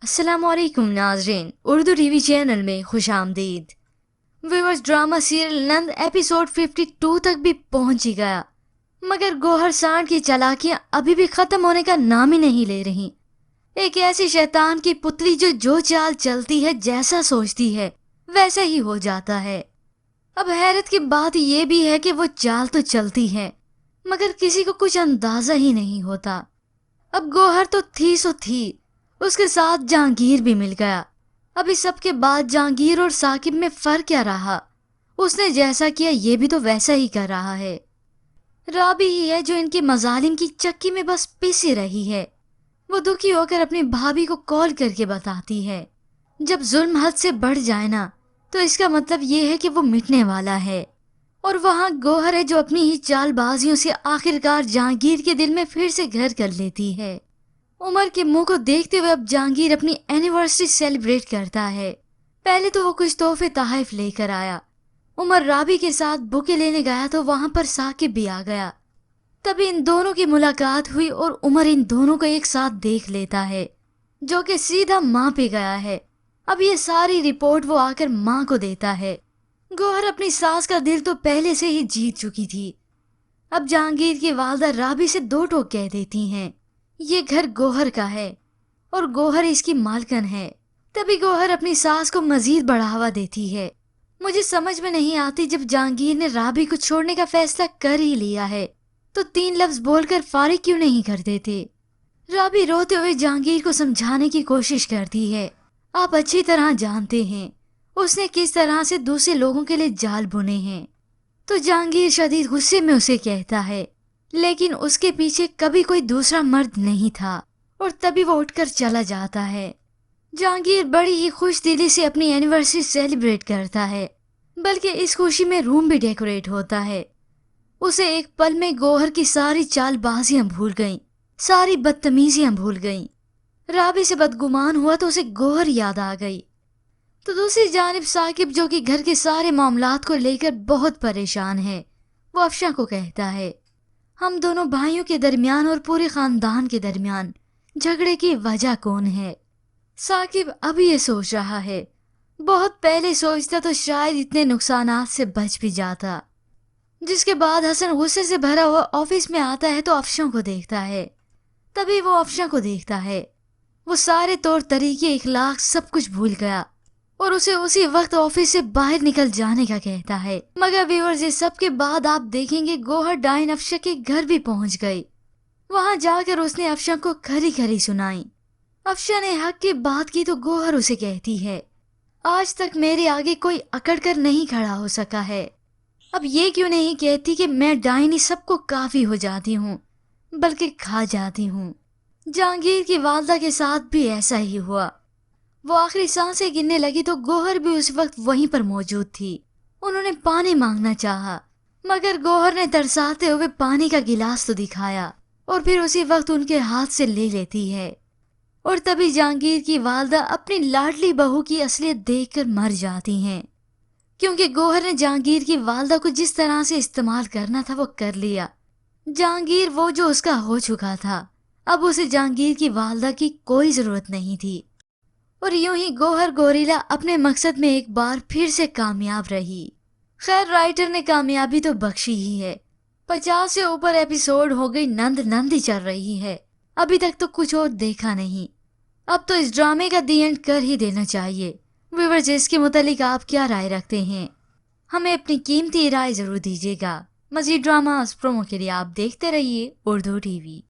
अस्सलाम वालेकुम नाजरीन, उर्दू टीवी चैनल में खुश आमदीद। व्यूअर्स, ड्रामा सीरियल नंद एपिसोड 52 तक भी पहुंच ही गया, मगर गौहर सांड की चालाकियां अभी भी खत्म होने का नाम ही नहीं ले रही। एक ऐसी शैतान की पुतली जो चाल चलती है, जैसा सोचती है वैसा ही हो जाता है। अब हैरत की बात ये भी है कि वो चाल तो चलती है, मगर किसी को कुछ अंदाजा ही नहीं होता। अब गौहर तो थी सो थी, उसके साथ जहांगीर भी मिल गया। अब इस सब के बाद जहांगीर और साकिब में फर्क क्या रहा? उसने जैसा किया ये भी तो वैसा ही कर रहा है। राबी ही है जो इनकी मजालिम की चक्की में बस पिसी रही है। वो दुखी होकर अपनी भाभी को कॉल करके बताती है, जब जुल्म हद से बढ़ जाए ना, तो इसका मतलब ये है कि वो मिटने वाला है। और वहाँ गौहर है जो अपनी ही चालबाजियों से आखिरकार जहांगीर के दिल में फिर से घर कर लेती है। उमर के मुंह को देखते हुए अब जहांगीर अपनी एनिवर्सरी सेलिब्रेट करता है। पहले तो वो कुछ तोहफे तोहफ लेकर आया। उमर राबी के साथ बुके लेने गया तो वहां पर साकिब भी आ गया। तभी इन दोनों की मुलाकात हुई और उमर इन दोनों को एक साथ देख लेता है, जो कि सीधा माँ पे गया है। अब ये सारी रिपोर्ट वो आकर माँ को देता है। गौहर अपनी सास का दिल तो पहले से ही जीत चुकी थी। अब जहांगीर की वालदा राबी से दो टोक कह देती हैं, ये घर गौहर का है और गौहर इसकी मालकन है। तभी गौहर अपनी सास को मजीद बढ़ावा देती है। मुझे समझ में नहीं आती, जब जहांगीर ने राबी को छोड़ने का फैसला कर ही लिया है तो 3 लफ्ज बोलकर फारिग क्यों नहीं कर देते? राबी रोते हुए जहांगीर को समझाने की कोशिश करती है, आप अच्छी तरह जानते हैं उसने किस तरह से दूसरे लोगों के लिए जाल बुने हैं। तो जहांगीर शदीद गुस्से में उसे कहता है, लेकिन उसके पीछे कभी कोई दूसरा मर्द नहीं था। और तभी वो उठकर चला जाता है। जहांगीर बड़ी ही खुश दिली से अपनी एनिवर्सरी सेलिब्रेट करता है, बल्कि इस खुशी में रूम भी डेकोरेट होता है। उसे एक पल में गौहर की सारी चालबाजियां भूल गईं, सारी बदतमीजियां भूल गईं। राबी से बदगुमान हुआ तो उसे गौहर याद आ गई। तो दूसरी जानिब साकिब, जो कि घर के सारे मामलात को लेकर बहुत परेशान है, वो अफशा को कहता है, हम दोनों भाइयों के दरमियान और पूरे खानदान के दरमियान झगड़े की वजह कौन है? साकिब अभी ये सोच रहा है, बहुत पहले सोचता तो शायद इतने नुकसानात से बच भी जाता। जिसके बाद हसन गुस्से से भरा हुआ ऑफिस में आता है तो अफशा को देखता है। तभी वो अफशा को देखता है, वो सारे तौर तरीके इखलाक सब कुछ भूल गया और उसे उसी वक्त ऑफिस से बाहर निकल जाने का कहता है। मगर व्यूअर्स, इस सब के बाद आप देखेंगे गौहर डाइन अफशा के घर भी पहुंच गई। वहां जाकर उसने अफशा को खरी खरी सुनाई। अफशा ने हक की बात की तो गौहर उसे कहती है, आज तक मेरे आगे कोई अकड़ कर नहीं खड़ा हो सका है। अब ये क्यों नहीं कहती कि मैं डाइनी सबको काफी हो जाती हूँ, बल्कि खा जाती हूँ। जहांगीर की वालदा के साथ भी ऐसा ही हुआ। वो आखिरी सांसें गिनने लगी तो गौहर भी उस वक्त वहीं पर मौजूद थी। उन्होंने पानी मांगना चाहा, मगर गौहर ने तरसाते हुए पानी का गिलास तो दिखाया और फिर उसी वक्त उनके हाथ से ले लेती है। और तभी जहांगीर की वालदा अपनी लाडली बहू की असलियत देखकर मर जाती हैं, क्योंकि गौहर ने जहांगीर की वालदा को जिस तरह से इस्तेमाल करना था वो कर लिया। जहांगीर वो जो उसका हो चुका था, अब उसे जहांगीर की वालदा की कोई जरूरत नहीं थी। और यूं ही गौहर गोरिल्ला अपने मकसद में एक बार फिर से कामयाब रही। खैर, राइटर ने कामयाबी तो बख्शी ही है। 50 से ऊपर एपिसोड हो गई, नंद नंद ही चल रही है, अभी तक तो कुछ और देखा नहीं। अब तो इस ड्रामे का दी एंड कर ही देना चाहिए। व्यूअर्स, इसके मुतालिक आप क्या राय रखते हैं? हमें अपनी कीमती राय जरूर दीजिएगा। मजीद ड्रामा प्रोमो के लिए आप देखते रहिए उर्दू टीवी।